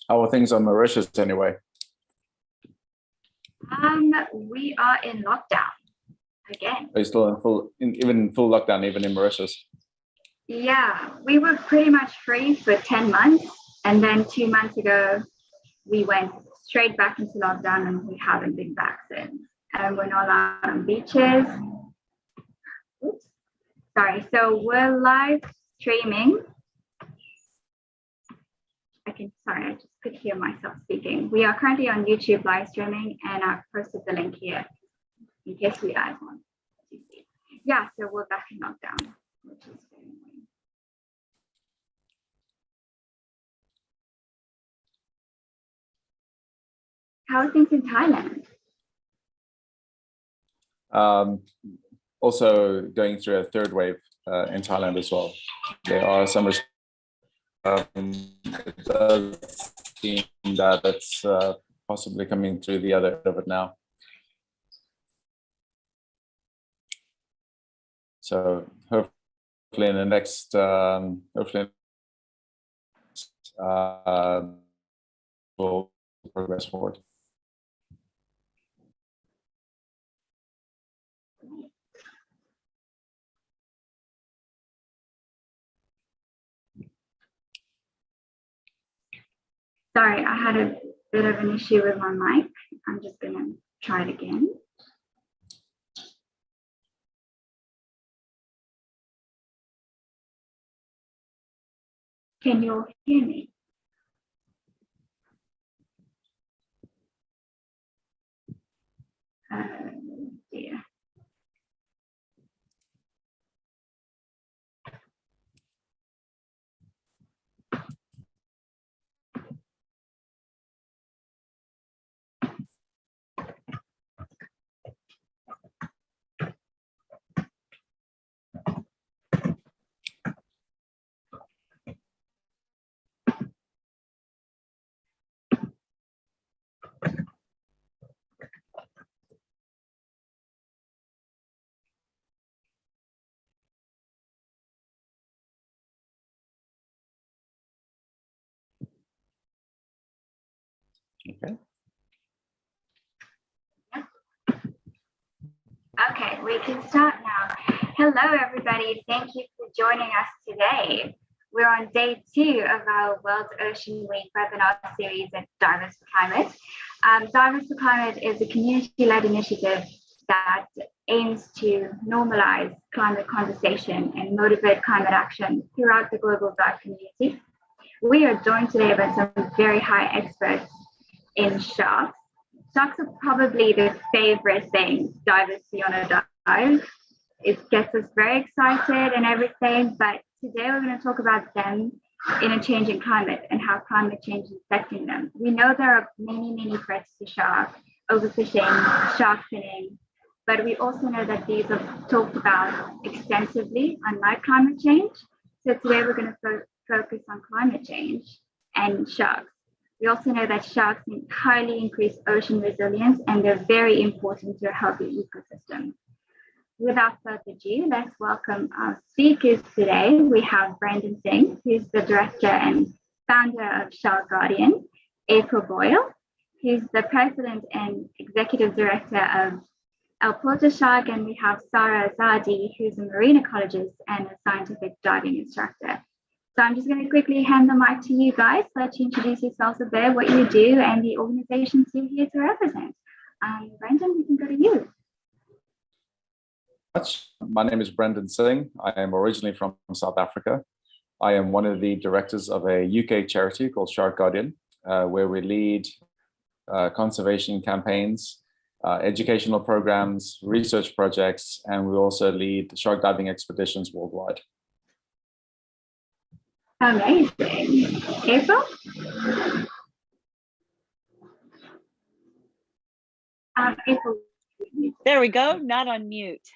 How are things on Mauritius anyway? We are in lockdown again. Are you still even in full lockdown, even in Mauritius? Yeah, we were pretty much free for 10 months. And then 2 months ago, we went straight back into lockdown and we haven't been back since. And we're not allowed on beaches. Oops. Sorry, so we're live streaming. I just could hear myself speaking. We are currently on YouTube live streaming and I've posted the link here in case you guys want to see. Yeah, so we're back in lockdown, which is very annoying. How are things in Thailand? Also going through a third wave in Thailand as well. There are some it does seem that it's possibly coming through the other end of it now. So hopefully in the next, we'll progress forward. Sorry, I had a bit of an issue with my mic. I'm just going to try it again. Can you all hear me? Dear. Okay. Okay, we can start now. Hello, everybody. Thank you for joining us today. We're on day 2 of our World Ocean Week webinar series at Divers for Climate. Divers for Climate is a community-led initiative that aims to normalize climate conversation and motivate climate action throughout the global dive community. We are joined today by some very high experts in sharks. Sharks are probably the favorite thing divers see on a dive. It gets us very excited and everything, but today we're going to talk about them in a changing climate and how climate change is affecting them. We know there are many threats to sharks, overfishing, shark finning, but we also know that these are talked about extensively, unlike climate change. So today we're going to focus on climate change and sharks. We also know that sharks highly increase ocean resilience and they're very important to a healthy ecosystem. Without further ado, let's welcome our speakers today. We have Brendan Singh, who's the director and founder of Shark Guardian, April Boyle, who's the president and executive director of El Porter Shark, and we have Sara, Asadi, who's a marine ecologist and a scientific diving instructor. So I'm just going to quickly hand the mic to you guys. Let you introduce yourselves a bit, what you do, and the organizations you're here to represent. Brendan, we can go to you. My name is Brendan Singh. I am originally from South Africa. I am one of the directors of a UK charity called Shark Guardian, where we lead conservation campaigns, educational programs, research projects, and we also lead shark diving expeditions worldwide. Amazing. April? April. There we go, not on mute.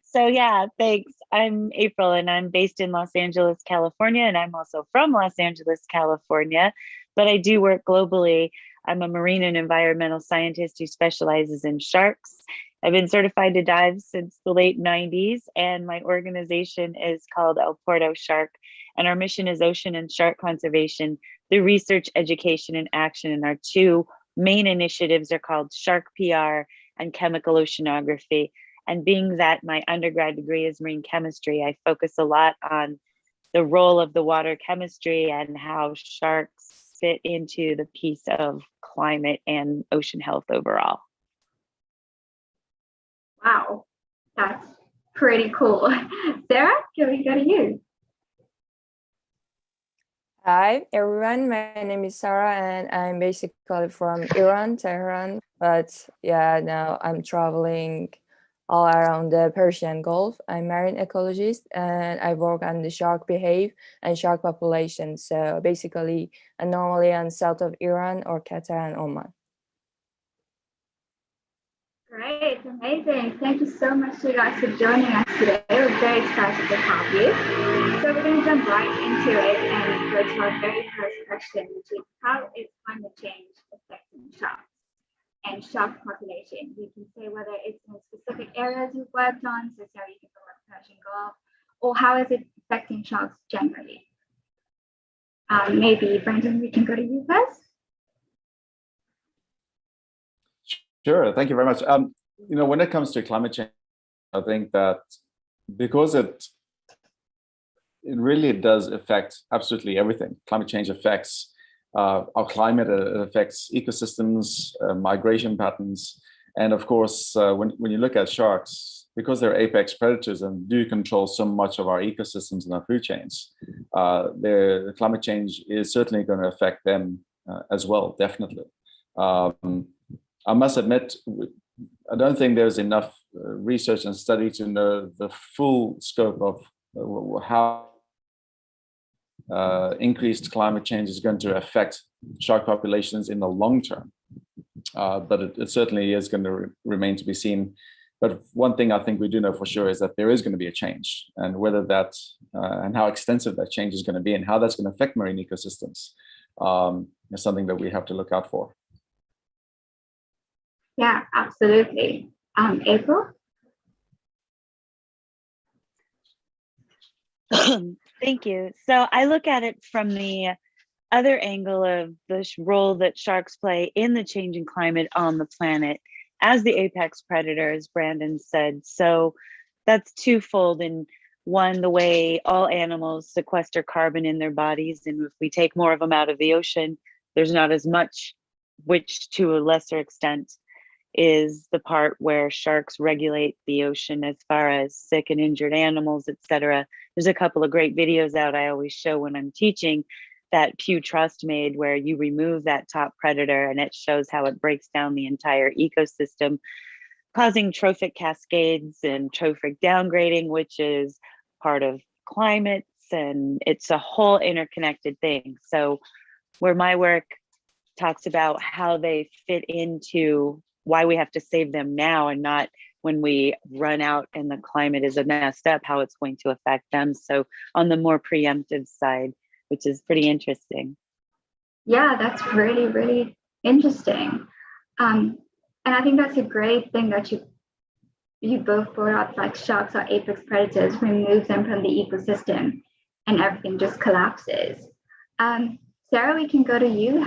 So yeah, thanks. I'm April and I'm based in Los Angeles, California, and I'm also from Los Angeles, California, but I do work globally. I'm a marine and environmental scientist who specializes in sharks. I've been certified to dive since the late 90s, and my organization is called El Porter Shark, and our mission is ocean and shark conservation the research, education, and action. And our two main initiatives are called Shark PR and Chemical Oceanography. And being that my undergrad degree is marine chemistry, I focus a lot on the role of the water chemistry and how sharks fit into the piece of climate and ocean health overall. Wow, that's pretty cool. Sarah, can we go to you? Hi everyone, my name is Sara and I'm basically from Iran, Tehran, but yeah, now I'm traveling all around the Persian Gulf. I'm marine ecologist and I work on the shark behavior and shark population. So basically, normally on south of Iran or Qatar and Oman. Great, amazing. Thank you so much you guys for joining us today. We're very excited to have you. So we're going to jump right into it and go to our very first question, which is how is climate change affecting sharks and shark population? You can say whether it's in specific areas you've worked on, so Sarah, you can talk about the Persian Gulf, or how is it affecting sharks generally? Maybe Brendan, we can go to you first. Sure, thank you very much. When it comes to climate change, I think that because it really does affect absolutely everything. Climate change affects our climate, it affects ecosystems, migration patterns, and of course, when you look at sharks, because they're apex predators and do control so much of our ecosystems and our food chains, the climate change is certainly going to affect them as well, definitely. I must admit, I don't think there's enough research and study to know the full scope of how increased climate change is going to affect shark populations in the long term. But it certainly is going to remain to be seen. But one thing I think we do know for sure is that there is going to be a change, and whether that and how extensive that change is going to be and how that's going to affect marine ecosystems is something that we have to look out for. Yeah, absolutely. April? Thank you. So I look at it from the other angle of the role that sharks play in the changing climate on the planet as the apex predator, as Brandon said. So that's twofold. In one, the way all animals sequester carbon in their bodies, and if we take more of them out of the ocean, there's not as much, which to a lesser extent is the part where sharks regulate the ocean as far as sick and injured animals, etc. There's a couple of great videos out I always show when I'm teaching that Pew Trust made, where you remove that top predator and it shows how it breaks down the entire ecosystem, causing trophic cascades and trophic downgrading, which is part of climates, and it's a whole interconnected thing. So where my work talks about how they fit into why we have to save them now and not when we run out and the climate is messed up, how it's going to affect them. So on the more preemptive side, which is pretty interesting. Yeah, that's really, really interesting. And I think that's a great thing that you both brought up, like sharks are apex predators, remove them from the ecosystem and everything just collapses. Sarah, we can go to you.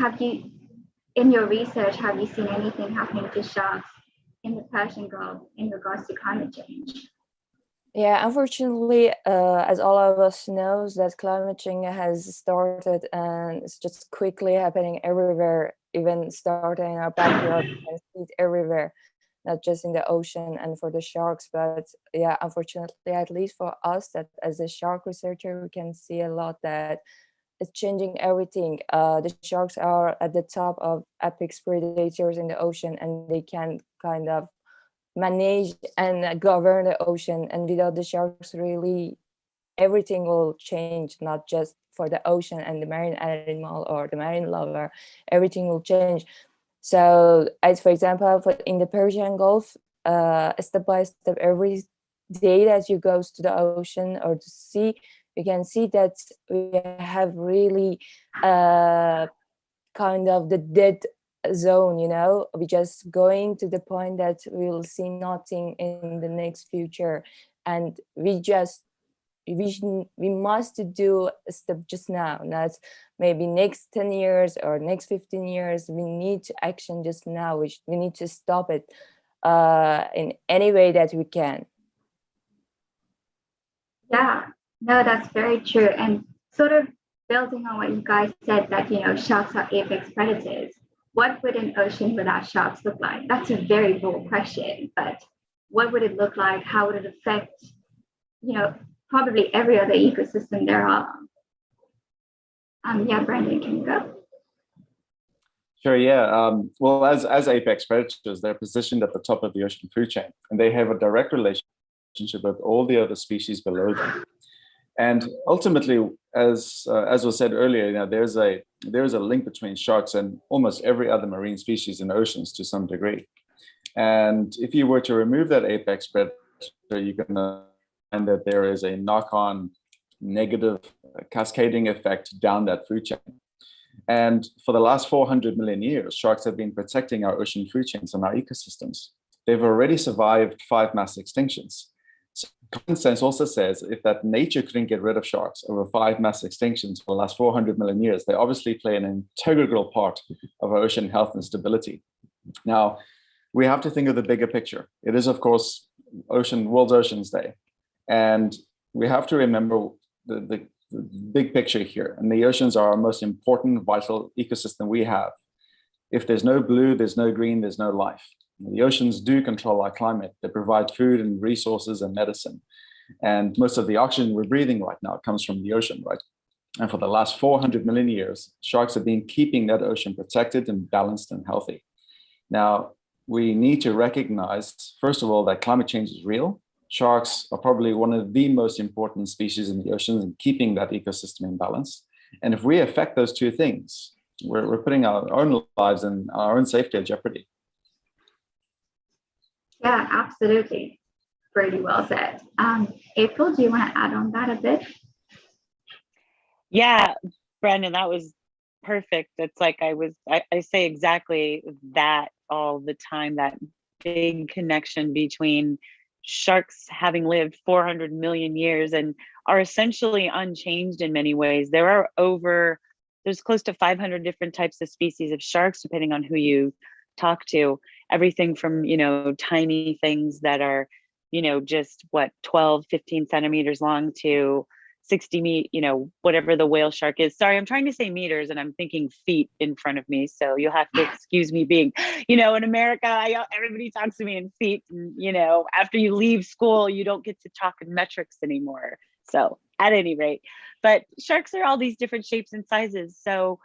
In your research, have you seen anything happening to sharks in the Persian Gulf in regards to climate change? Yeah, unfortunately, as all of us knows, that climate change has started and it's just quickly happening everywhere, even starting in our backyard. You can see it everywhere, not just in the ocean and for the sharks, but yeah, unfortunately, at least for us, that as a shark researcher, we can see a lot that it's changing everything. The sharks are at the top of apex predators in the ocean, and they can kind of manage and govern the ocean. And without the sharks, really, everything will change, not just for the ocean and the marine animal or the marine lover. Everything will change. So, as for example, in the Persian Gulf, step by step, every day that you go to the ocean or to sea, you can see that we have really kind of the dead zone, we're just going to the point that we'll see nothing in the next future, and we just we must do a step just now, not maybe next 10 years or next 15 years. We need to action just now, which we need to stop it in any way that we can. Yeah, no, that's very true. And sort of building on what you guys said, that, you know, sharks are apex predators. What would an ocean without sharks look like? That's a very bold question, but what would it look like? How would it affect, you know, probably every other ecosystem there are? Yeah, Brandon, can you go? Sure, yeah. Well, as apex predators, they're positioned at the top of the ocean food chain, and they have a direct relationship with all the other species below them. And ultimately, as was said earlier, you know, there's a link between sharks and almost every other marine species in oceans to some degree. And if you were to remove that apex predator, you're going to find that there is a knock-on negative cascading effect down that food chain. And for the last 400 million years, sharks have been protecting our ocean food chains and our ecosystems. They've already survived 5 mass extinctions. So common sense also says if that nature couldn't get rid of sharks over 5 mass extinctions for the last 400 million years, they obviously play an integral part of our ocean health and stability. Now, we have to think of the bigger picture. It is, of course, World Oceans Day. And we have to remember the big picture here. And the oceans are our most important, vital ecosystem we have. If there's no blue, there's no green, there's no life. The oceans do control our climate. They provide food and resources and medicine. And most of the oxygen we're breathing right now comes from the ocean, right? And for the last 400 million years, sharks have been keeping that ocean protected and balanced and healthy. Now, we need to recognize, first of all, that climate change is real. Sharks are probably one of the most important species in the oceans in keeping that ecosystem in balance. And if we affect those two things, we're putting our own lives and our own safety at jeopardy. Yeah, absolutely. Pretty well said. April, do you want to add on that a bit? Yeah, Brandon, that was perfect. It's like I say exactly that all the time, that big connection between sharks having lived 400 million years and are essentially unchanged in many ways. There's close to 500 different types of species of sharks, depending on who you talk to. Everything from, you know, tiny things that are, you know, just 12, 15 centimeters long to 60 you know, whatever the whale shark is. Sorry, I'm trying to say meters and I'm thinking feet in front of me. So you'll have to excuse me being, you know, in America, everybody talks to me in feet. And, you know, after you leave school, you don't get to talk in metrics anymore. So at any rate, but sharks are all these different shapes and sizes. So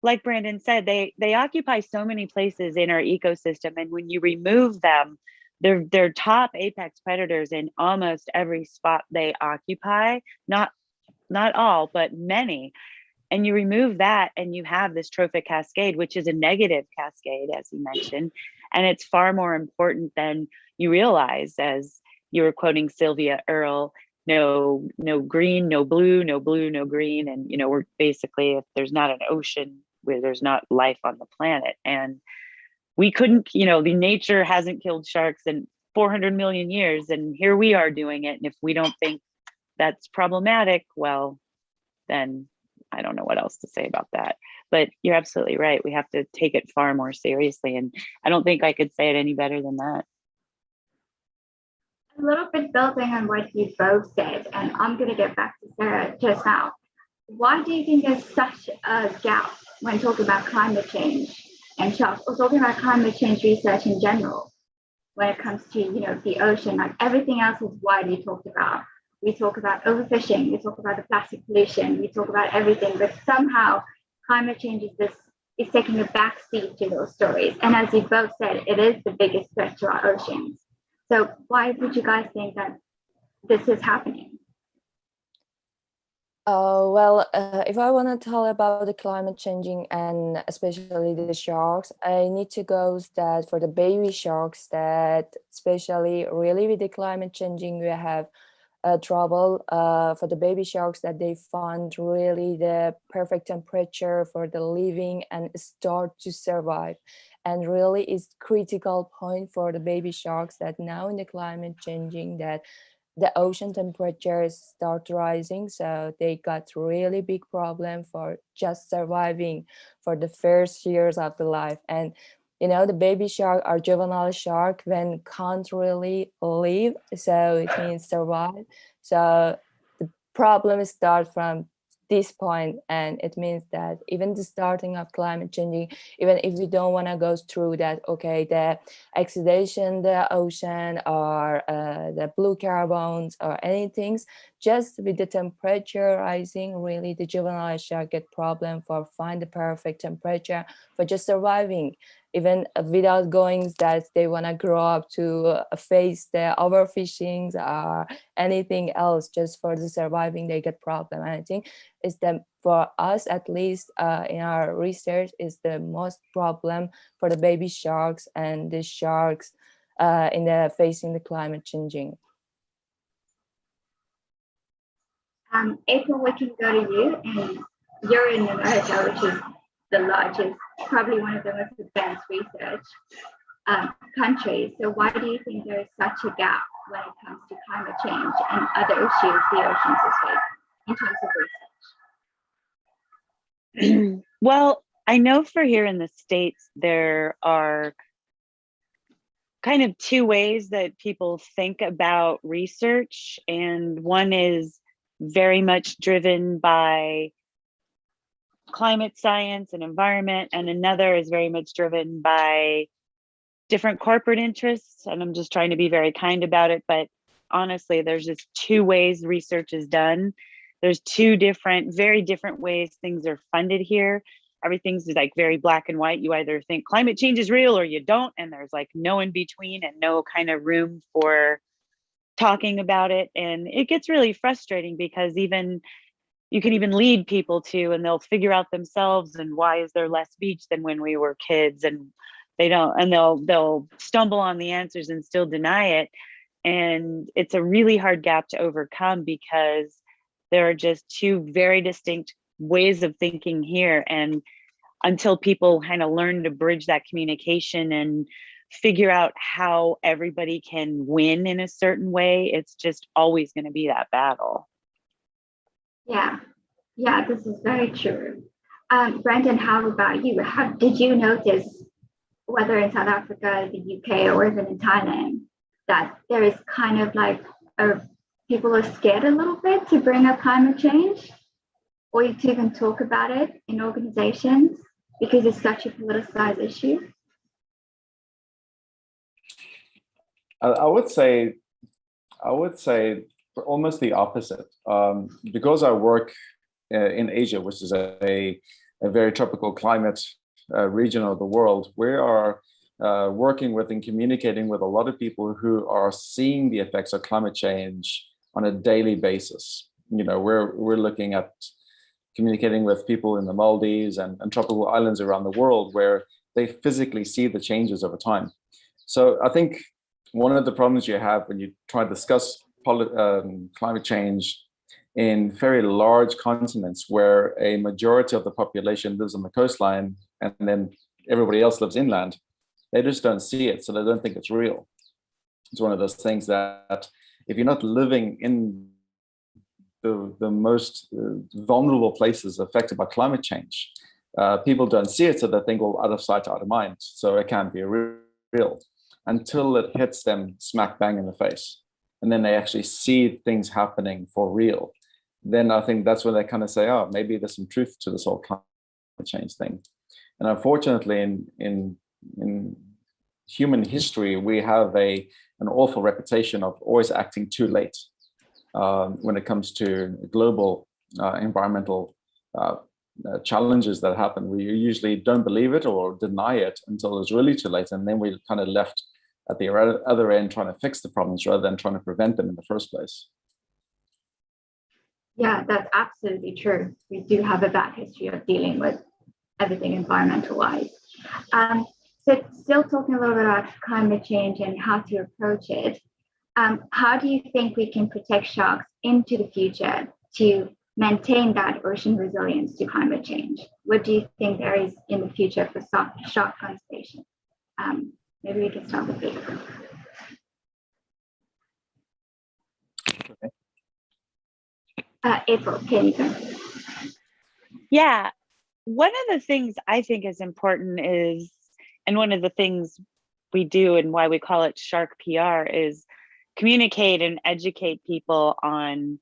like Brandon said, they occupy so many places in our ecosystem. And when you remove them, they're top apex predators in almost every spot they occupy, not all, but many. And you remove that and you have this trophic cascade, which is a negative cascade, as you mentioned. And it's far more important than you realize, as you were quoting Sylvia Earle, no green, no blue, no blue, no green. And, you know, we're basically, if there's not an ocean, where there's not life on the planet. And we couldn't, you know, the nature hasn't killed sharks in 400 million years, and here we are doing it. And if we don't think that's problematic, well, then I don't know what else to say about that. But you're absolutely right. We have to take it far more seriously. And I don't think I could say it any better than that. A little bit building on what you both said, and I'm going to get back to Sarah just now. Why do you think there's such a gap when talking about climate change and sharks, or talking about climate change research in general, when it comes to, you know, the ocean? Like, everything else is widely talked about. We talk about overfishing, we talk about the plastic pollution, we talk about everything, but somehow climate change is taking a backseat to those stories. And as you both said, it is the biggest threat to our oceans. So why would you guys think that this is happening? If I want to tell about the climate changing and especially the sharks, I need to go that for the baby sharks, that especially really with the climate changing, we have trouble for the baby sharks, that they find really the perfect temperature for the living and start to survive. And really is critical point for the baby sharks, that now in the climate changing, that the ocean temperatures start rising, so they got really big problem for just surviving for the first years of the life. And you know, the baby shark or juvenile shark when can't really live, so it means survive. So the problem start from this point, and it means that even the starting of climate changing, even if we don't want to go through that, okay, the oxidation, the ocean, or the blue carbones or anything, just with the temperature rising, really the juvenile shark get problem for find the perfect temperature for just surviving, even without going that they want to grow up to face the overfishings or anything else. Just for the surviving, they get problem. And I think is that for us, at least in our research, is the most problem for the baby sharks and the sharks in the facing the climate changing. April, we can go to you, and you're in America, which is the largest, probably one of the most advanced research countries. So why do you think there is such a gap when it comes to climate change and other issues the oceans face in terms of research? Well, I know for here in the States, there are kind of two ways that people think about research. And one is very much driven by climate science and environment, and another is very much driven by different corporate interests. And I'm just trying to be very kind about it, but honestly, there's just two ways research is done. There's two different, very different ways things are funded here. Everything's like very black and white. You either think climate change is real or you don't, and there's like no in between and no kind of room for talking about it. And it gets really frustrating because even you can even lead people to, and they'll figure out themselves, and why is there less beach than when we were kids, and they don't, and they'll stumble on the answers and still deny it. And it's a really hard gap to overcome because there are just two very distinct ways of thinking here. And until people kind of learn to bridge that communication and figure out how everybody can win in a certain way, it's just always going to be that battle. Yeah, this is very true. Brandon, how about you? How did you notice, whether in South Africa, the UK, or even in Thailand, that there is kind of like people are scared a little bit to bring up climate change, or to even talk about it in organizations because it's such a politicized issue? I would say almost the opposite. Because I work in Asia, which is a very tropical climate region of the world, we are working with and communicating with a lot of people who are seeing the effects of climate change on a daily basis. You know, we're looking at communicating with people in the Maldives and tropical islands around the world where they physically see the changes over time. So I think one of the problems you have when you try to discuss climate change in very large continents where a majority of the population lives on the coastline and then everybody else lives inland, they just don't see it, so they don't think it's real. It's one of those things that if you're not living in the most vulnerable places affected by climate change, people don't see it, so they think, well, out of sight, out of mind, so it can't be real, until it hits them smack bang in the face. And then they actually see things happening for real. Then I think that's when they kind of say, oh, maybe there's some truth to this whole climate change thing. And unfortunately, in human history, we have an awful reputation of always acting too late when it comes to global environmental challenges that happen. We usually don't believe it or deny it until it's really too late. And then we're kind of left at the other end trying to fix the problems rather than trying to prevent them in the first place. Yeah, that's absolutely true. We do have a bad history of dealing with everything environmental-wise. So still talking a little bit about climate change and how to approach it, how do you think we can protect sharks into the future to maintain that ocean resilience to climate change? What do you think there is in the future for shark conservation? Maybe we can start with you. April, can you go? Yeah, one of the things I think is important is, and one of the things we do and why we call it Shark PR, is communicate and educate people on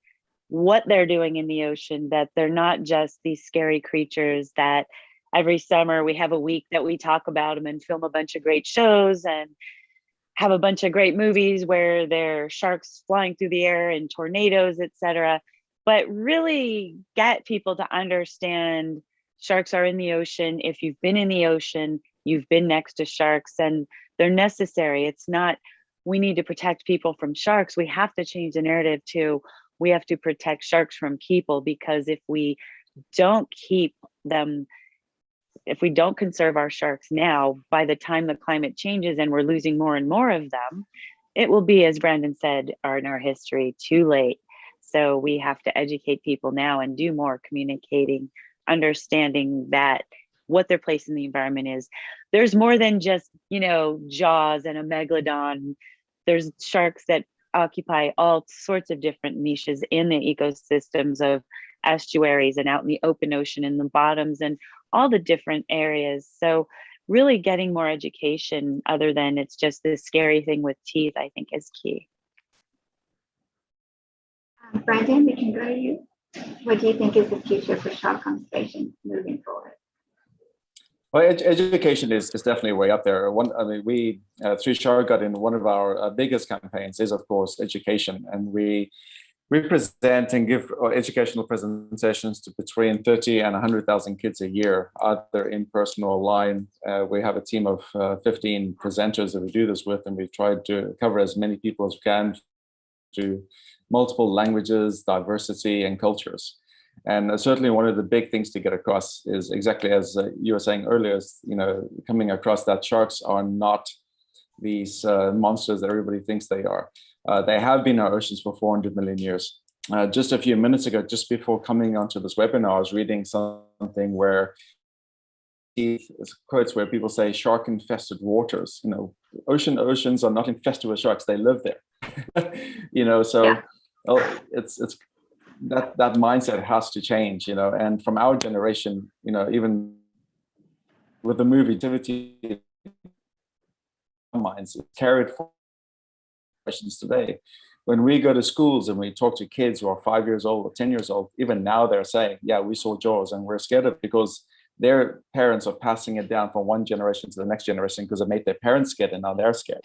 what they're doing in the ocean, that they're not just these scary creatures that every summer we have a week that we talk about them and film a bunch of great shows and have a bunch of great movies where there are sharks flying through the air and tornadoes, etc. But really get people to understand sharks are in the ocean. If you've been in the ocean, you've been next to sharks and they're necessary. It's not, we need to protect people from sharks. We have to change the narrative to, we have to protect sharks from people, because if we don't keep them, if we don't conserve our sharks now, by the time the climate changes and we're losing more and more of them, it will be, as Brandon said, in our history, too late. So we have to educate people now and do more communicating, understanding that what their place in the environment is. There's more than just, you know, Jaws and a megalodon. There's sharks that occupy all sorts of different niches in the ecosystems of estuaries and out in the open ocean, in the bottoms and all the different areas. So really getting more education other than it's just this scary thing with teeth, I think is key. Brandon, we can go to you. What do you think is the future for shark conservation moving forward? Well, education is definitely way up there. We through Shark Guardian, one of our biggest campaigns is, of course, education, and we present and give educational presentations to between 30 and 100,000 kids a year, either in person or online. We have a team of 15 presenters that we do this with, and we try to cover as many people as we can to multiple languages, diversity, and cultures. And certainly one of the big things to get across is exactly as you were saying earlier, is, you know, coming across that sharks are not these monsters that everybody thinks they are. They have been in our oceans for 400 million years. Just a few minutes ago, just before coming onto this webinar, I was reading something where quotes where people say shark infested waters. You know, oceans are not infested with sharks; they live there. You know, so yeah. It's that mindset has to change. You know, and from our generation, you know, even with the movie activity, minds carried forward today. When we go to schools and we talk to kids who are 5 years old or 10 years old, even now they're saying, yeah, we saw Jaws and we're scared of it, because their parents are passing it down from one generation to the next generation because it made their parents scared and now they're scared.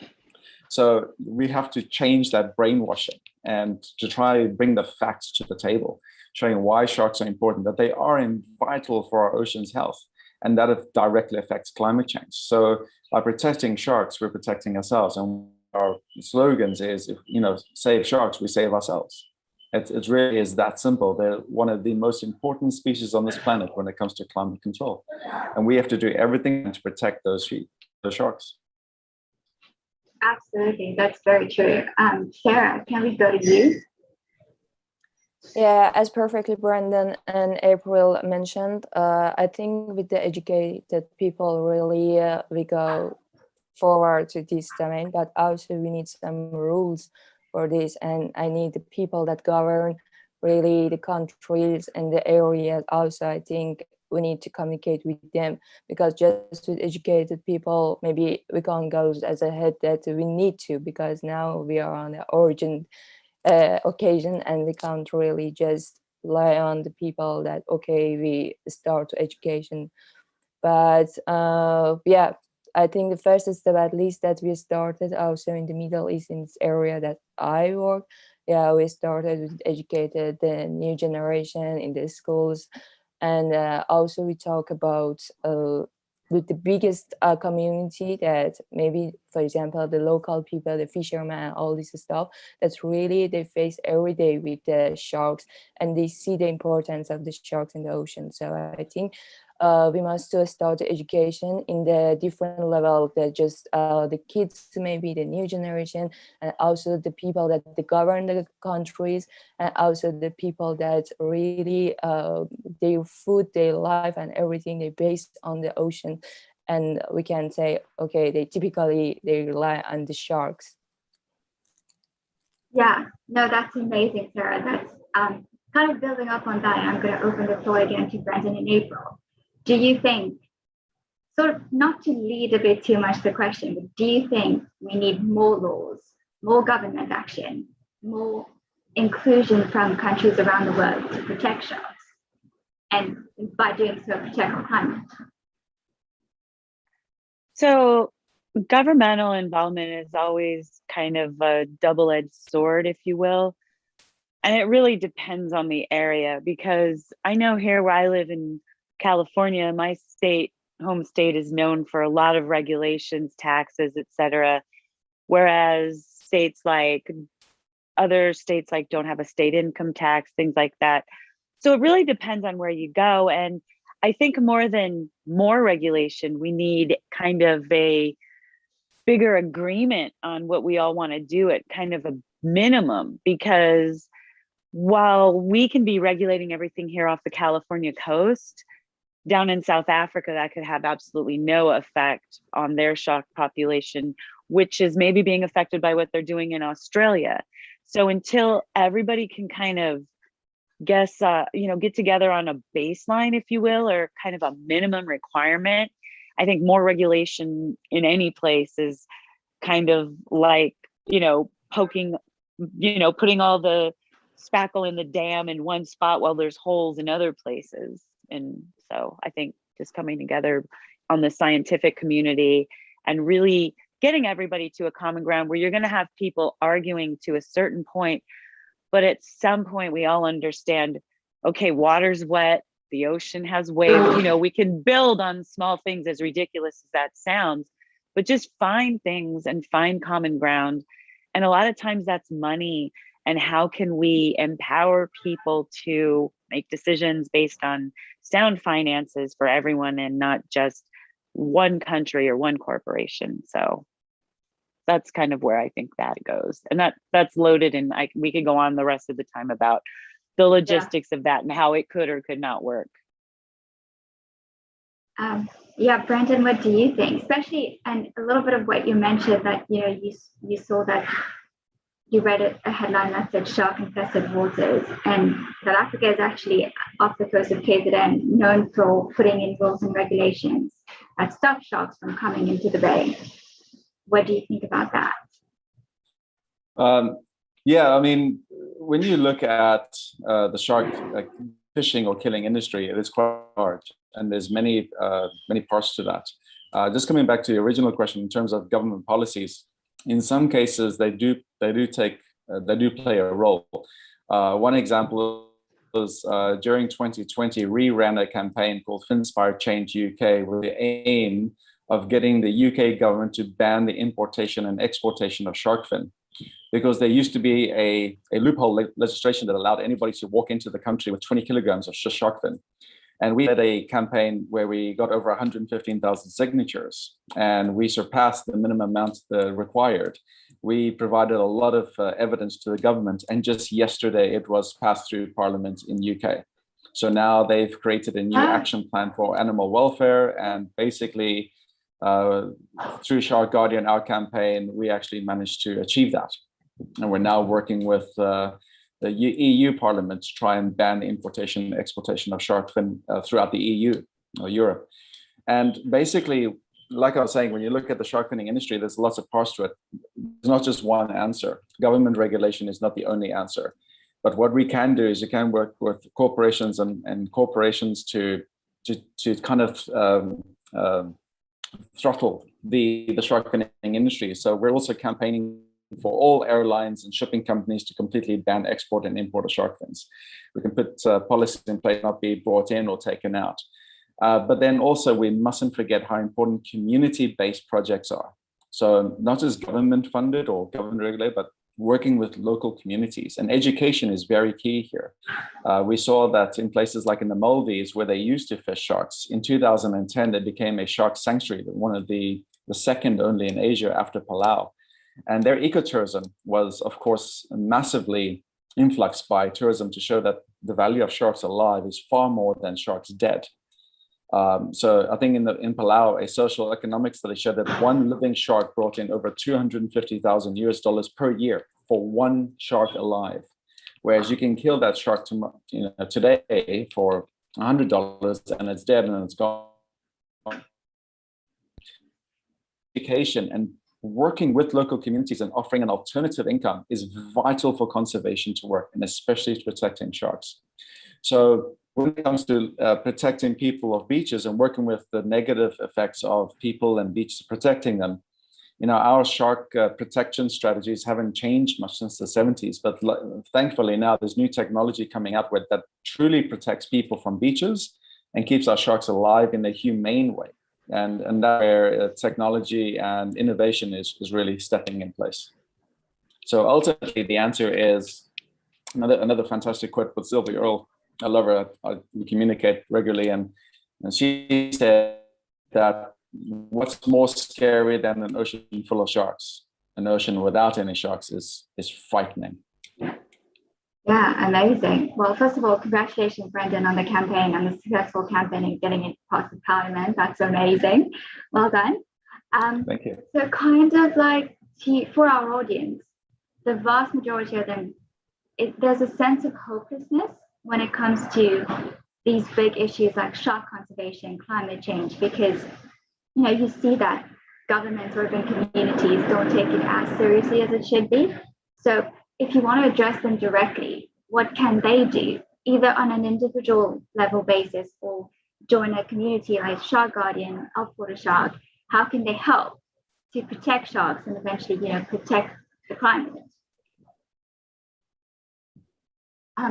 So we have to change that brainwashing and to try and bring the facts to the table, showing why sharks are important, that they are vital for our ocean's health, and that it directly affects climate change. So by protecting sharks, we're protecting ourselves. And our slogans is, if, you know, save sharks, we save ourselves. It really is that simple. They're one of the most important species on this planet when it comes to climate control. And we have to do everything to protect those sharks. Absolutely, that's very true. Sara, can we go to you? Yeah, as perfectly Brandon and April mentioned, I think with the educated people, really we go forward to this domain, but also we need some rules for this, and I need the people that govern really the countries and the areas. Also, I think we need to communicate with them, because just with educated people, maybe we can't go as ahead that we need to, because now we are on the urgent occasion and we can't really just rely on the people that, okay, we start education. But yeah, I think the first step, at least, that we started also in the Middle East, in this area that I work. Yeah, we started with educated the new generation in the schools, and also we talk about with the biggest community, that maybe, for example, the local people, the fishermen, all this stuff, that's really they face every day with the sharks, and they see the importance of the sharks in the ocean. So I think we must start the education in the different level, that just the kids, maybe the new generation, and also the people that they govern the countries, and also the people that really their food, their life, and everything they based on the ocean. And we can say, okay, they rely on the sharks. Yeah, no, that's amazing, Sarah. That's kind of building up on that. I'm going to open the floor again to Brendan and April. Do you think, sort of not to lead a bit too much the question, but do you think we need more laws, more government action, more inclusion from countries around the world to protect sharks? And by doing so, protect our climate? So governmental involvement is always kind of a double-edged sword, if you will. And it really depends on the area, because I know here where I live in California, my home state is known for a lot of regulations, taxes, etc. Whereas other states like don't have a state income tax, things like that. So it really depends on where you go. And I think more than more regulation, we need kind of a bigger agreement on what we all want to do at kind of a minimum, because while we can be regulating everything here off the California coast, down in South Africa, that could have absolutely no effect on their shark population, which is maybe being affected by what they're doing in Australia. So until everybody can kind of get together on a baseline, if you will, or kind of a minimum requirement, I think more regulation in any place is kind of like, putting all the spackle in the dam in one spot while there's holes in other places. And so I think just coming together on the scientific community and really getting everybody to a common ground where you're going to have people arguing to a certain point, but at some point we all understand, okay, water's wet, the ocean has waves, we can build on small things, as ridiculous as that sounds, but just find things and find common ground. And a lot of times that's money. And how can we empower people to make decisions based on sound finances for everyone and not just one country or one corporation? So that's kind of where I think that goes. And that's loaded, and we could go on the rest of the time about the logistics of that and how it could or could not work. Yeah, Brandon, what do you think? Especially, and a little bit of what you mentioned, that you saw that you read a headline that said shark infested waters, and South Africa is actually off the coast of KZN, known for putting in rules and regulations that stop sharks from coming into the bay. What do you think about that? Yeah, I mean, when you look at the shark fishing or killing industry, it is quite hard, and there's many parts to that. Just coming back to the original question in terms of government policies, in some cases they do play a role. One example was during 2020, we ran a campaign called Finspire Change UK with the aim of getting the UK government to ban the importation and exportation of shark fin, because there used to be a loophole legislation that allowed anybody to walk into the country with 20 kilograms of shark fin. And we had a campaign where we got over 115,000 signatures, and we surpassed the minimum amount required. We provided a lot of evidence to the government, and just yesterday it was passed through Parliament in UK. So now they've created a new action plan for animal welfare, and basically through Shark Guardian, our campaign, we actually managed to achieve that. And we're now working with the EU Parliament to try and ban the importation and exportation of shark fin throughout the EU or Europe. And basically, like I was saying, when you look at the shark finning industry, there's lots of parts to it. There's not just one answer. Government regulation is not the only answer. But what we can do is you can work with corporations and corporations to kind of throttle the shark finning industry. So we're also campaigning for all airlines and shipping companies to completely ban export and import of shark fins. We can put policies in place, not be brought in or taken out. But then also we mustn't forget how important community-based projects are. So not just government funded or government regulated, but working with local communities, and education is very key here. We saw that in places like in the Maldives, where they used to fish sharks, in 2010, they became a shark sanctuary, one of the second only in Asia after Palau. And their ecotourism was, of course, massively influxed by tourism to show that the value of sharks alive is far more than sharks dead. So I think in Palau, a social economic study showed that one living shark brought in over 250,000 US dollars per year for one shark alive. Whereas you can kill that shark today for $100 and it's dead and it's gone. Education and working with local communities and offering an alternative income is vital for conservation to work, and especially to protecting sharks. So when it comes to protecting people of beaches and working with the negative effects of people and beaches, protecting them, our shark protection strategies haven't changed much since the 70s, but thankfully now there's new technology coming out that truly protects people from beaches and keeps our sharks alive in a humane way. And that where technology and innovation is really stepping in place. So ultimately, the answer is another fantastic quote with Sylvia Earle. I love her. We communicate regularly, and she said that what's more scary than an ocean full of sharks? An ocean without any sharks is frightening. Yeah, amazing. Well, first of all, congratulations, Brendan, on the campaign and the successful campaign and getting it past the parliament. That's amazing. Well done. Thank you. So kind of like for our audience, the vast majority of them, there's a sense of hopelessness when it comes to these big issues like shark conservation, climate change, because you see that governments or even communities don't take it as seriously as it should be. So if you want to address them directly, what can they do, either on an individual level basis or join a community like Shark Guardian, Up for the Shark? How can they help to protect sharks and eventually, protect the climate?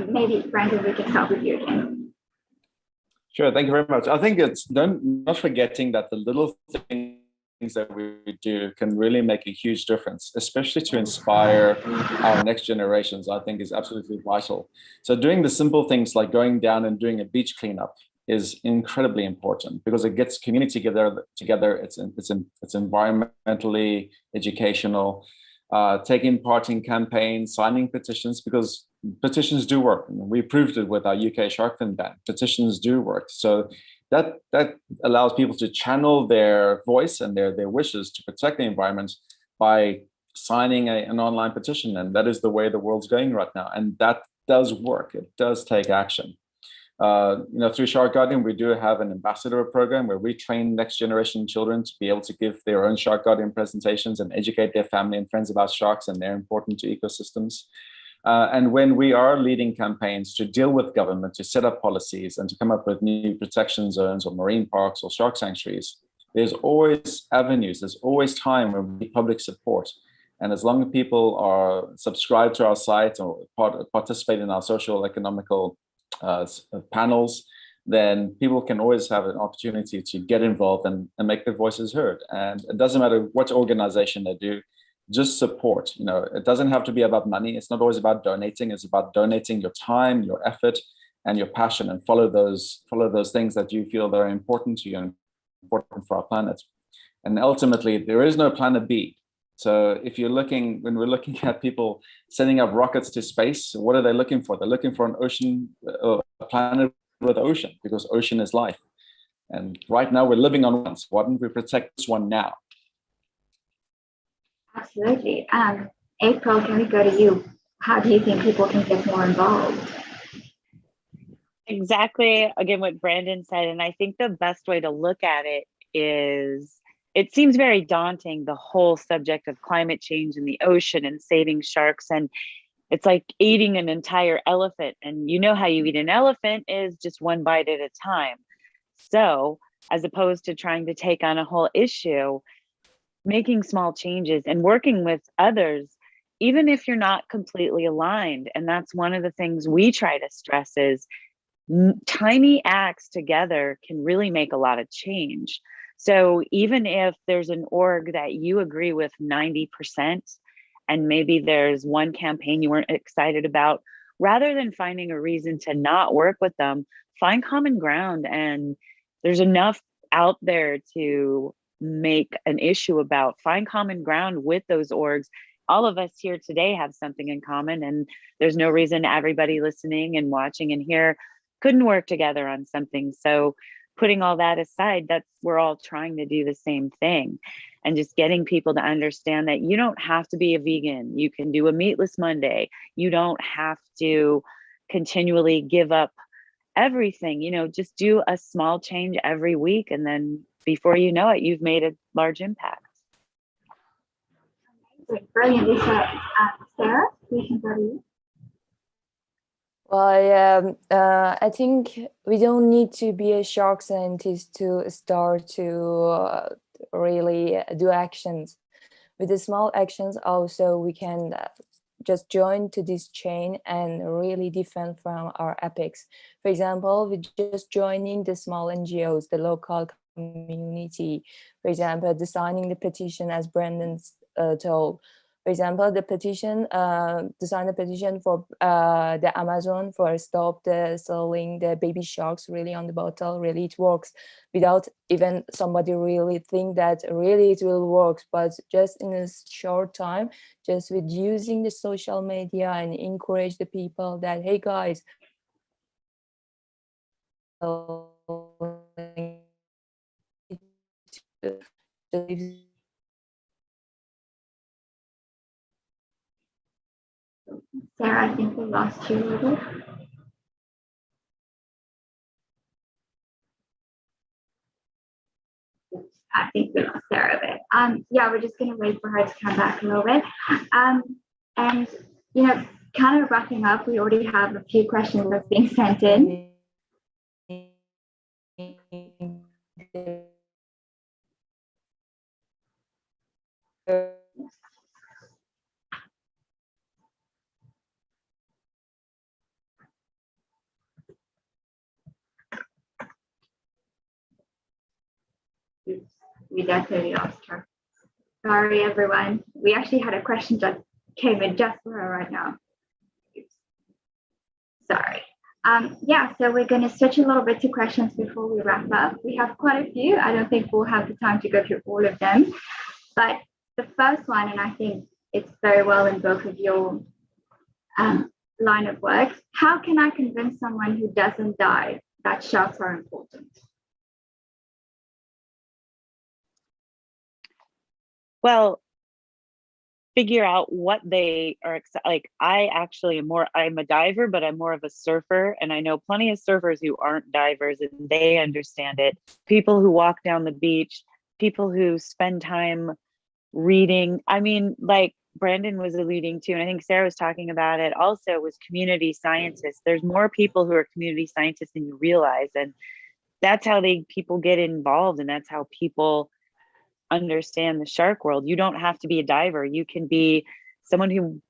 Maybe, Brandon, we can start with you again. Sure, thank you very much. I think it's not forgetting that the little things that we do can really make a huge difference, especially to inspire our next generations. I think is absolutely vital. So doing the simple things like going down and doing a beach cleanup is incredibly important because it gets community together. It's environmentally educational, taking part in campaigns, signing petitions, because petitions do work. We proved it with our UK shark fin ban. Petitions do work. So that allows people to channel their voice and their wishes to protect the environment by signing an online petition. And that is the way the world's going right now. And that does work. It does take action. Through Shark Guardian, we do have an ambassador program where we train next generation children to be able to give their own Shark Guardian presentations and educate their family and friends about sharks and their importance to ecosystems. And when we are leading campaigns to deal with government, to set up policies and to come up with new protection zones or marine parks or shark sanctuaries, there's always avenues, there's always time when we need public support. And as long as people are subscribed to our site or participate in our social economical panels, then people can always have an opportunity to get involved and make their voices heard. And it doesn't matter what organization they do, just support. It doesn't have to be about money. It's not always about donating. It's about donating your time, your effort, and your passion, and follow those things that you feel that are important to you and important for our planet. And ultimately, there is no planet B. So when we're looking at people sending up rockets to space, what are they looking for? They're looking for an ocean, a planet with ocean, because ocean is life. And right now we're living on one. So why don't we protect this one now? Absolutely. April, can we go to you? How do you think people can get more involved? Exactly, again, what Brandon said. And I think the best way to look at it is, it seems very daunting, the whole subject of climate change in the ocean and saving sharks. And it's like eating an entire elephant. And you know how you eat an elephant is just one bite at a time. So as opposed to trying to take on a whole issue, making small changes and working with others, even if you're not completely aligned. And that's one of the things we try to stress is tiny acts together can really make a lot of change. So even if there's an org that you agree with 90%, and maybe there's one campaign you weren't excited about, rather than finding a reason to not work with them, find common ground. And there's enough out there to make an issue about. Find common ground with those orgs. All of us here today have something in common, and there's no reason everybody listening and watching and here couldn't work together on something. So putting all that aside, we're all trying to do the same thing, and just getting people to understand that you don't have to be a vegan. You can do a meatless Monday. You don't have to continually give up everything, just do a small change every week. And then before you know it, you've made a large impact. Brilliant, Lisa. Sarah, we can go to you. Well, I think we don't need to be a shark scientist to start to really do actions. With the small actions also, we can just join to this chain and really defend from our epics. For example, with just joining the small NGOs, the local community, for example, designing the petition as Brandon told. For example, the petition, design a petition for the Amazon for stop the selling the baby sharks really on the bottle. Really, it works without even somebody really think that really it will work. But just in a short time, just with using the social media and encourage the people that, hey guys, Sarah, I think we lost you a little. I think we lost Sarah a bit. Yeah, we're just going to wait for her to come back a little bit. And, kind of wrapping up, we already have a few questions that's being sent in. We definitely lost her. Sorry, everyone. We actually had a question that came in just for her right now. Oops. Sorry. Yeah, so we're going to switch a little bit to questions before we wrap up. We have quite a few. I don't think we'll have the time to go through all of them. But the first one, and I think it's very well in both of your line of work, how can I convince someone who doesn't dive that sharks are important? Well, figure out what they are like. I actually I'm a diver, but I'm more of a surfer, and I know plenty of surfers who aren't divers, and they understand it. People who walk down the beach, people who spend time reading. I mean, like Brandon was alluding to, and I think Sarah was talking about it also, was community scientists. There's more people who are community scientists than you realize, and that's how people get involved, and that's how people understand the shark world. You don't have to be a diver. You can be someone who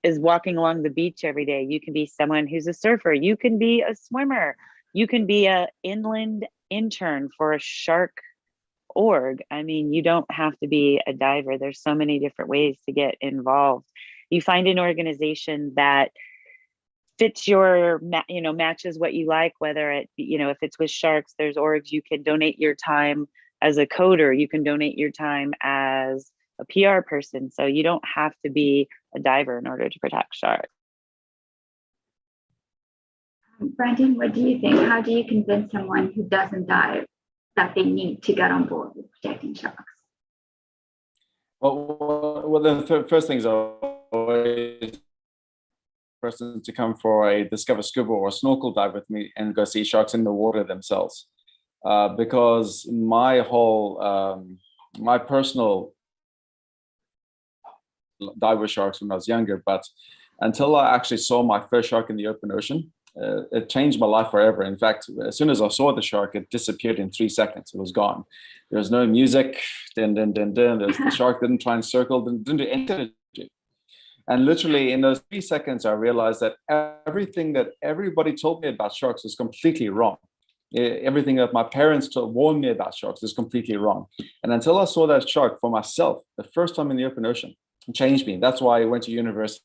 is walking along the beach every day. You can be someone who's a surfer. You can be a swimmer. You can be an inland intern for a shark org. I mean, you don't have to be a diver. There's so many different ways to get involved. You find an organization that fits your, matches what you like, whether it, if it's with sharks, there's orgs you can donate your time as a coder, you can donate your time as a PR person. So you don't have to be a diver in order to protect sharks. Brandon, what do you think? How do you convince someone who doesn't dive that they need to get on board with protecting sharks? Well, the first thing is always person to come for a Discover Scuba or snorkel dive with me and go see sharks in the water themselves. Because my whole, my personal dive with sharks when I was younger, but until I actually saw my first shark in the open ocean, it changed my life forever. In fact, as soon as I saw the shark, it disappeared in 3 seconds. It was gone. There was no music. The shark didn't try and circle, didn't do anything. And literally in those 3 seconds, I realized that everything that everybody told me about sharks was completely wrong. Everything that my parents warned me about sharks is completely wrong. And until I saw that shark for myself, the first time in the open ocean, it changed me. That's why I went to university,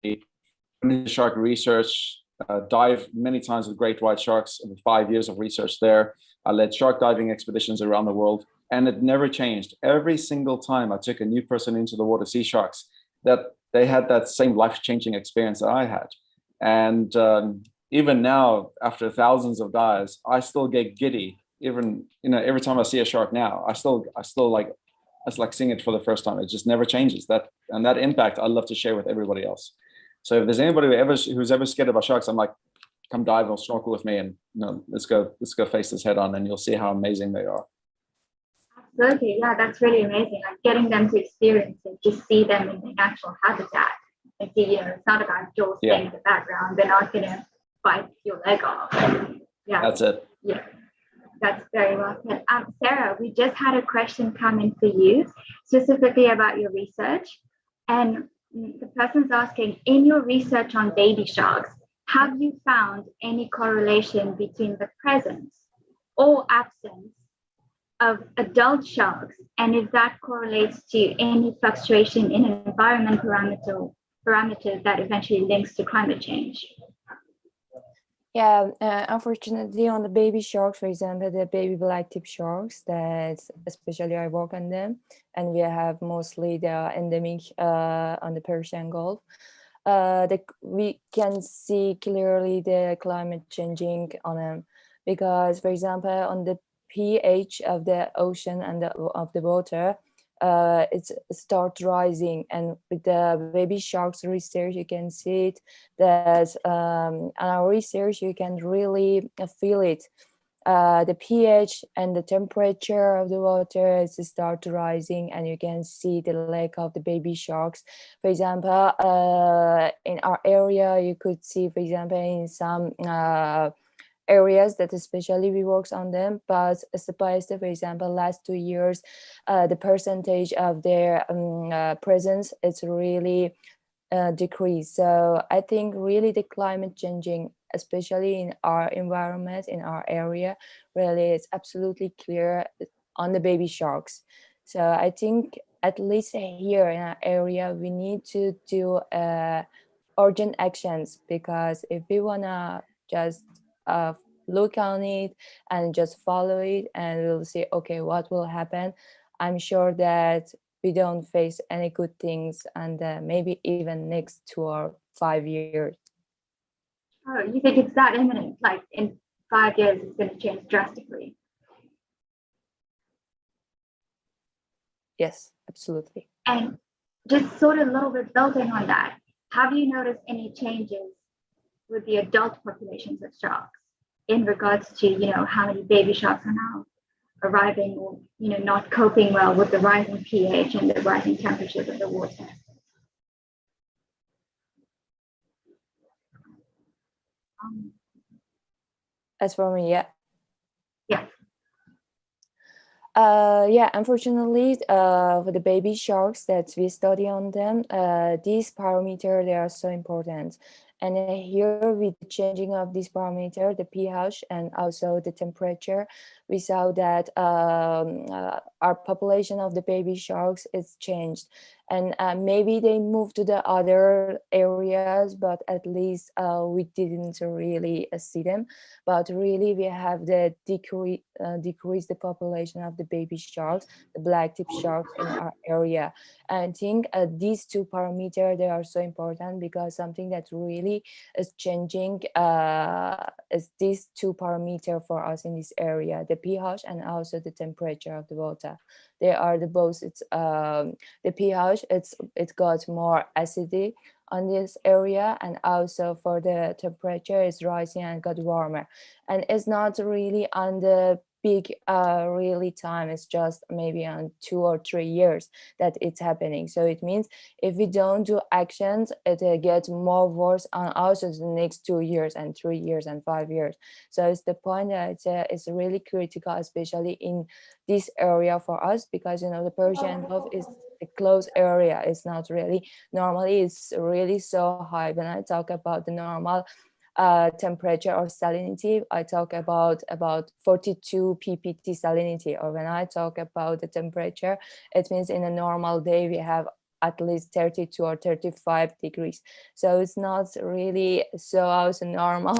did shark research, dive many times with great white sharks, 5 years of research there. I led shark diving expeditions around the world, and it never changed. Every single time I took a new person into the water to see sharks, that they had that same life-changing experience that I had. And even now, after thousands of dives, I still get giddy even, you know, every time I see a shark now, I still like, it's like seeing it for the first time. It just never changes. That impact I love to share with everybody else. So if there's anybody who's ever scared about sharks, I'm like, come dive or snorkel with me, and you know, let's go face this head on, and you'll see how amazing they are. Absolutely, yeah, that's really amazing. Like getting them to experience it, just see them in their natural habitat. And see, you know, it's not about jaws staying in the background. They're not gonna bite your leg off. Yeah, that's it. Yeah, that's very well said. Sarah, we just had a question come in for you, specifically about your research, and the person's asking, in your research on baby sharks, have you found any correlation between the presence or absence of adult sharks, and if that correlates to any fluctuation in environment parameters that eventually links to climate change? Yeah, unfortunately, on the baby sharks, for example, the baby black tip sharks, that especially I work on them, and we have mostly the endemic on the Persian Gulf. We can see clearly the climate changing on them, because, for example, on the pH of the ocean and of the water, it starts rising, and with the baby sharks research you can see it, that on our research you can really feel it. The pH and the temperature of the water is start rising, and you can see the leg of the baby sharks. For example, in our area you could see, for example, in some areas that especially we works on them, but supposed to, for example, last 2 years, the percentage of their presence is really decreased. So I think really the climate changing, especially in our environment, in our area, really it's absolutely clear on the baby sharks. So I think at least here in our area, we need to do urgent actions, because if we wanna just look on it and just follow it and we'll see, okay, what will happen, I'm sure that we don't face any good things, and maybe even next 2 or 5 years. Oh, you think it's that imminent? Like in 5 years, it's going to change drastically? Yes, absolutely. And just sort of a little bit building on that, have you noticed any changes with the adult populations of sharks in regards to, you know, how many baby sharks are now arriving, or, you know, not coping well with the rising pH and the rising temperatures of the water? As for me, yeah. Yeah. Yeah, unfortunately, for the baby sharks that we study on them, these parameters, they are so important. And here, with the changing of this parameter, the pH and also the temperature, we saw that our population of the baby sharks is changed. And maybe they moved to the other areas, but at least we didn't really see them. But really, we have the decrease the population of the baby sharks, the black tip sharks in our area. And I think these two parameters, they are so important, because something that really is changing is these two parameters for us in this area, the pH and also the temperature of the water. They are the both. It's the pH. It got more acidic on this area, and also for the temperature is rising and got warmer. And it's not really on the big really time, it's just maybe on 2 or 3 years that it's happening. So it means if we don't do actions, it gets more worse on also the next 2 years and 3 years and 5 years. So it's the point that it's really critical, especially in this area for us, because, you know, the Persian Gulf is a closed area. It's not really, normally it's really so high. When I talk about the normal temperature or salinity, I talk about 42 ppt salinity, or when I talk about the temperature, it means in a normal day we have at least 32 or 35 degrees. So it's not really so also normal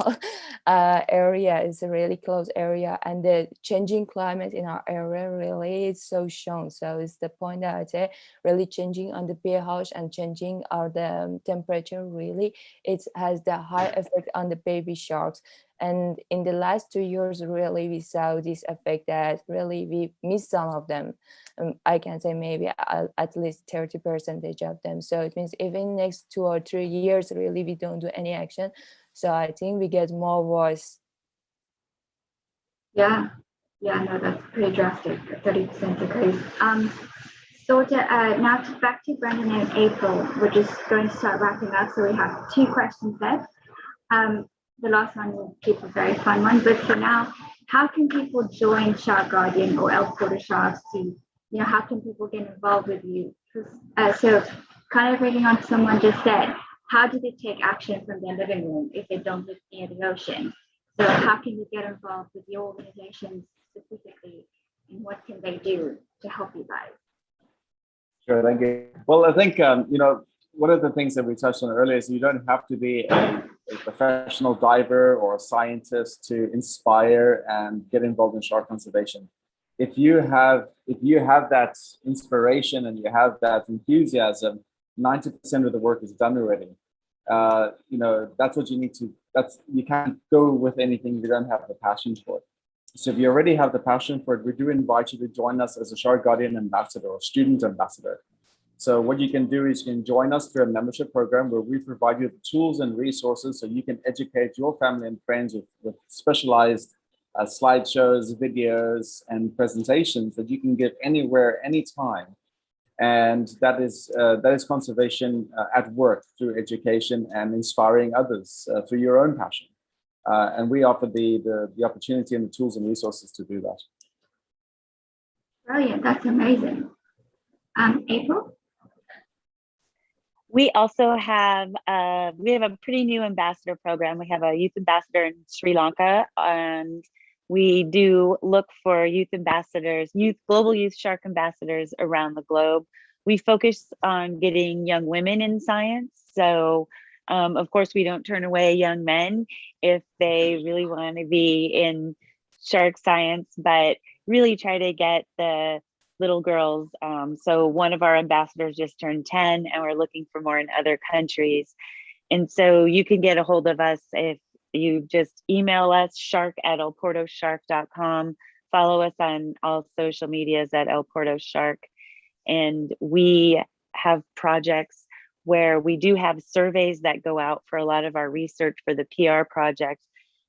area. It's a really close area, and the changing climate in our area really is so shown. So it's the point that I say, really changing on the pH and changing the temperature, really it has the high effect on the baby sharks. And in the last 2 years, really, we saw this effect that really we miss some of them. I can say maybe at least 30% of them. So it means even next 2 or 3 years, really, we don't do any action. So I think we get more voice. Yeah, no, that's pretty drastic. 30% decrease. So now back to Brendan and April. We're just going to start wrapping up. So we have 2 questions left. The last one will keep a very fun one. But for now, how can people join Shark Guardian or El Porto Sharks to, how can people get involved with you? So kind of reading on someone just said, how do they take action from their living room if they don't live near the ocean? So how can you get involved with your organization specifically, and what can they do to help you guys? Sure, thank you. Well, I think, one of the things that we touched on earlier is you don't have to be a professional diver or a scientist to inspire and get involved in shark conservation. If you have that inspiration and you have that enthusiasm, 90% of the work is done already. That's what you need to, you can't go with anything you don't have the passion for it. So if you already have the passion for it, we do invite you to join us as a Shark Guardian ambassador or student ambassador. So what you can do is you can join us through a membership program where we provide you the tools and resources so you can educate your family and friends with specialized slideshows, videos, and presentations that you can give anywhere, anytime. And that is conservation at work through education and inspiring others through your own passion. And we offer the opportunity and the tools and resources to do that. Brilliant, that's amazing. April? We also have a pretty new ambassador program. We have a youth ambassador in Sri Lanka, and we do look for youth ambassadors, global youth shark ambassadors around the globe. We focus on getting young women in science. So of course, we don't turn away young men if they really want to be in shark science, but really try to get the little girls. So one of our ambassadors just turned 10, and we're looking for more in other countries. And so you can get a hold of us if you just email us, shark@elportoshark.com. Follow us on all social medias at El Porto Shark. And we have projects where we do have surveys that go out for a lot of our research for the PR project.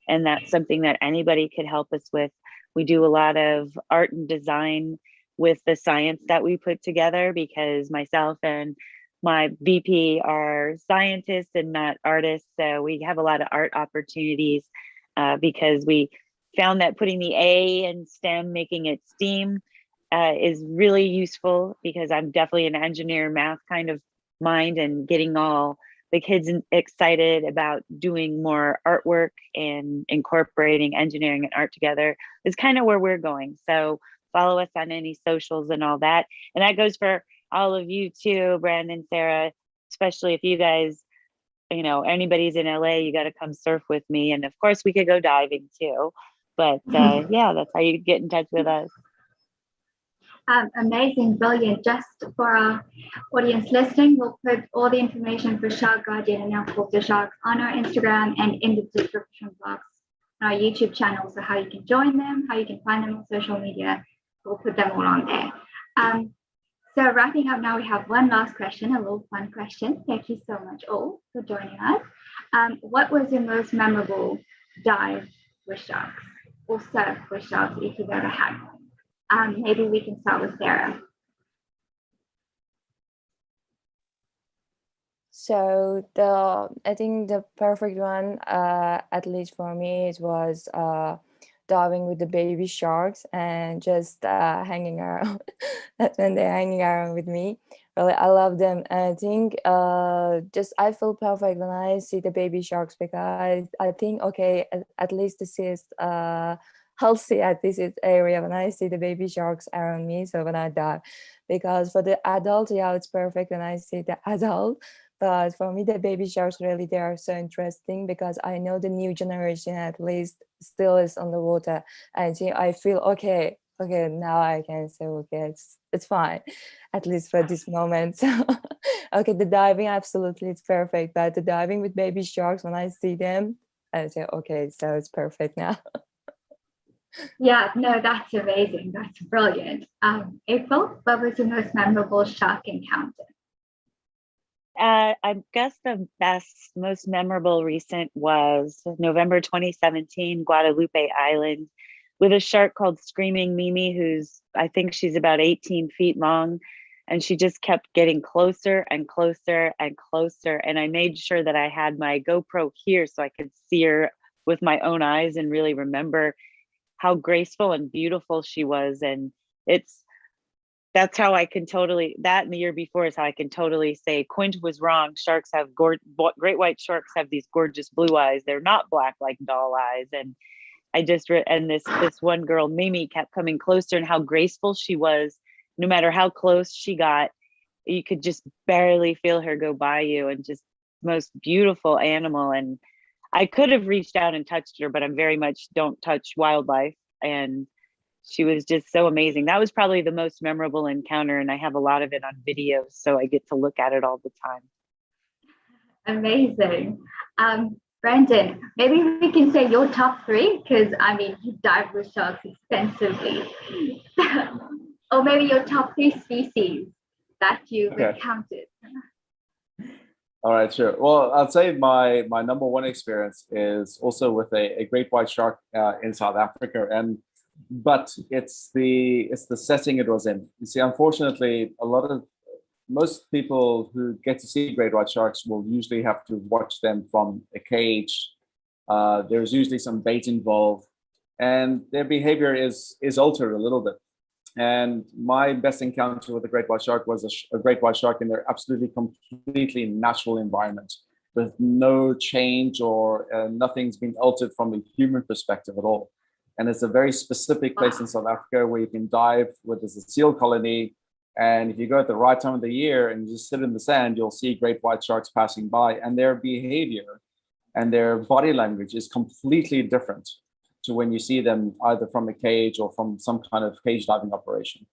And that's something that anybody could help us with. We do a lot of art and design with the science that we put together, because myself and my VP are scientists and not artists. So we have a lot of art opportunities because we found that putting the A in STEM, making it STEAM, is really useful, because I'm definitely an engineer math kind of mind, and getting all the kids excited about doing more artwork and incorporating engineering and art together is kind of where we're going. So follow us on any socials and all that. And that goes for all of you too, Brandon, Sarah, especially if you guys, anybody's in LA, you got to come surf with me. And of course we could go diving too. But yeah, that's how you get in touch with us. Amazing, brilliant. Just for our audience listening, we'll put all the information for Shark Guardian and El Porto Sharks on our Instagram and in the description box on our YouTube channel. So how you can join them, how you can find them on social media, we'll put them all on there. So wrapping up now, we have one last question, a little fun question. Thank you so much all for joining us. What was your most memorable dive with sharks or surf with sharks if you've ever had one? Maybe we can start with Sara. So I think the perfect one, at least for me, it was diving with the baby sharks and just hanging around. That's when they're hanging around with me. Really, I love them. And I think I feel perfect when I see the baby sharks, because I think, okay, at least this is healthy at this area when I see the baby sharks around me. So when I dive, because for the adult, yeah, it's perfect when I see the adult. But for me, the baby sharks, really, they are so interesting, because I know the new generation at least still is on the water. And I feel, okay, now I can say, okay, it's fine, at least for this moment. So, okay, the diving, absolutely, it's perfect. But the diving with baby sharks, when I see them, I say, okay, so it's perfect now. Yeah, no, that's amazing. That's brilliant. April, what was your most memorable shark encounter? I guess the most memorable recent was November 2017, Guadalupe Island, with a shark called Screaming Mimi, I think she's about 18 feet long. And she just kept getting closer and closer and closer. And I made sure that I had my GoPro here so I could see her with my own eyes and really remember how graceful and beautiful she was. And that's how I can totally, that and the year before is how I can totally say Quint was wrong. Sharks have great white sharks have these gorgeous blue eyes. They're not black like doll eyes. And and this one girl, Mimi, kept coming closer, and how graceful she was. No matter how close she got, you could just barely feel her go by you, and just most beautiful animal. And I could have reached out and touched her, but I'm very much don't touch wildlife. And she was just so amazing. That was probably the most memorable encounter, and I have a lot of it on video, so I get to look at it all the time. Amazing. Brandon, maybe we can say your top three, because I mean, you dive with sharks extensively. Or maybe your top three species that you've encountered. All right, sure. Well, I'd say my number one experience is also with a great white shark in South Africa, but it's the setting it was in. You see, unfortunately, most people who get to see great white sharks will usually have to watch them from a cage. There's usually some bait involved, and their behavior is altered a little bit. And my best encounter with a great white shark was a great white shark in their absolutely completely natural environment, with no change or nothing's been altered from a human perspective at all. And it's a very specific place in South Africa where you can dive, where there's a seal colony. And if you go at the right time of the year and you just sit in the sand, you'll see great white sharks passing by, and their behavior and their body language is completely different to when you see them either from a cage or from some kind of cage diving operation.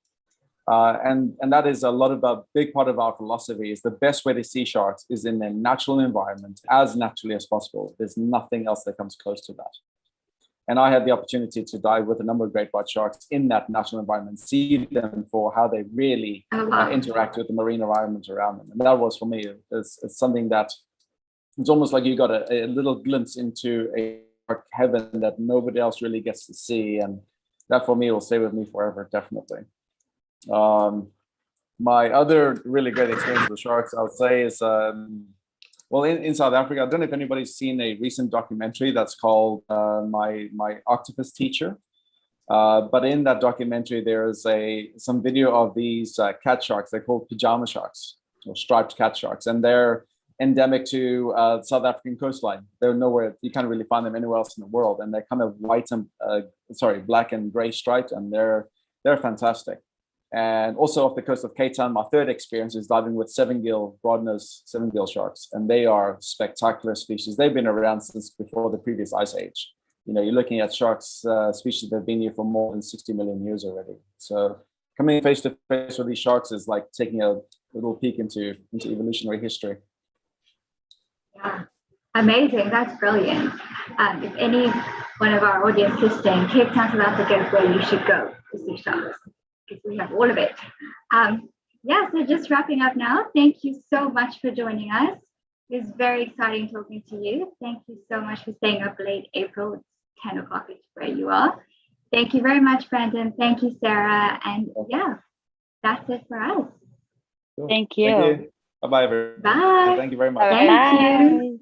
And that is a big part of our philosophy is the best way to see sharks is in their natural environment as naturally as possible. There's nothing else that comes close to that. And I had the opportunity to dive with a number of great white sharks in that natural environment, see them for how they really interact with the marine environment around them. And that was, for me, it's something that it's almost like you got a little glimpse into a heaven that nobody else really gets to see. And that, for me, will stay with me forever, definitely. My other really great experience with sharks, I would say, is well, in South Africa. I don't know if anybody's seen a recent documentary that's called My Octopus Teacher. But in that documentary, there's some video of these cat sharks. They're called Pajama Sharks, or striped cat sharks, and they're endemic to South African coastline. They're nowhere, you can't really find them anywhere else in the world, and they're kind of black and gray striped, and they're fantastic. And also off the coast of Cape Town, my third experience is diving with Sevengill, Broadnose Sevengill sharks, and they are spectacular species. They've been around since before the previous ice age. You know, you're looking at sharks, species that have been here for more than 60 million years already. So coming face to face with these sharks is like taking a little peek into evolutionary history. Yeah, amazing. That's brilliant. If any one of our audience is saying Cape Town, South Africa is where you should go to see sharks, because we have all of it. Yeah, so just wrapping up now. Thank you so much for joining us. It was very exciting talking to you. Thank you so much for staying up late, April. It's 10 o'clock where you are. Thank you very much, Brandon. Thank you, Sarah. And yeah, that's it for us. Cool. Thank you. Thank you. Bye-bye, everyone. Bye. Thank you very much. Thank you.